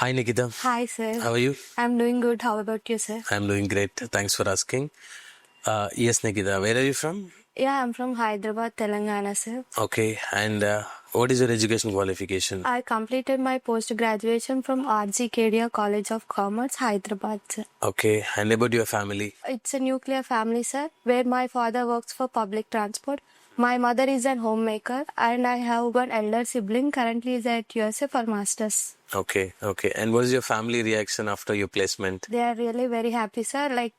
Hi Nikita. Hi, sir. How are you? I'm doing good. How about you, sir? I'm doing great. Thanks for asking. Yes, Nikita. Where are you from? Yeah, I'm from Hyderabad, Telangana, sir. Okay. And what is your education qualification? I completed my post-graduation from RGKDA College of Commerce, Hyderabad, sir. Okay. And about your family? It's a nuclear family, sir, where my father works for public transport. My mother is a homemaker, and I have one elder sibling. Currently is at USA for masters. Okay. Okay. And what is your family reaction after your placement? They are really very happy, sir.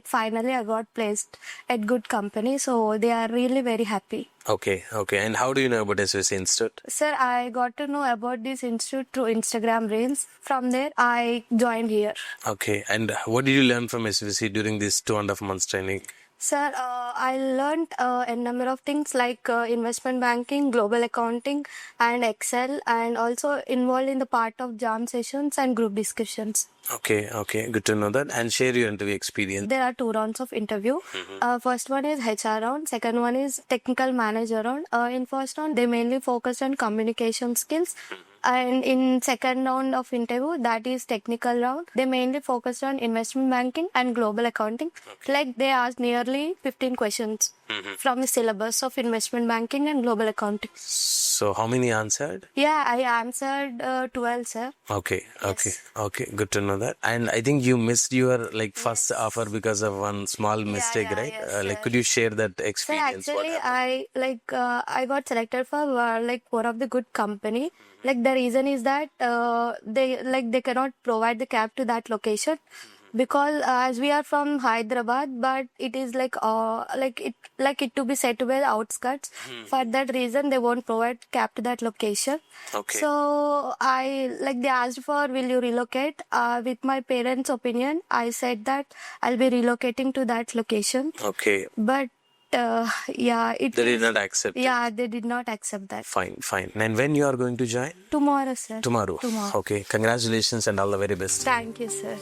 Finally I got placed at good company, so they are really very happy. Okay. Okay. And how do you know about SVC Institute? Sir, I got to know about this institute through Instagram Reels. From there, I joined here. Okay. And what did you learn from SVC during this 2.5 months training? Sir, I learned a number of things like investment banking, global accounting, and Excel, and also involved in the part of jam sessions and group discussions. Okay. Okay. Good to know that. And share your interview experience. There are 2 rounds of interview. First one is HR round. Second one is technical manager round. In first round, they mainly focused on communication skills. And in second round of interview, that is technical round, they mainly focused on investment banking and global accounting. Like they asked nearly 15 questions from the syllabus of investment banking and global accounting. So how many answered? Yeah, I answered 12, sir. Okay, okay, Yes. okay. Good to know that. And I think you missed your first offer because of one small mistake, right? yes, Could you share that Sir, experience? What actually, happened? I got selected for one of the good company. Like the reason is that they cannot provide the cab to that location because as we are from Hyderabad, but it is it to be set to be the outskirts. For that reason, they won't provide cab to that location. Okay. So they asked for, will you relocate? With my parents' opinion, I said that I'll be relocating to that location. Okay. But They did not accept it. Yeah, they did not accept that. Fine, fine. And when you are going to join? Tomorrow, sir. Tomorrow. Tomorrow. Okay. Congratulations and all the very best. Thank you, sir.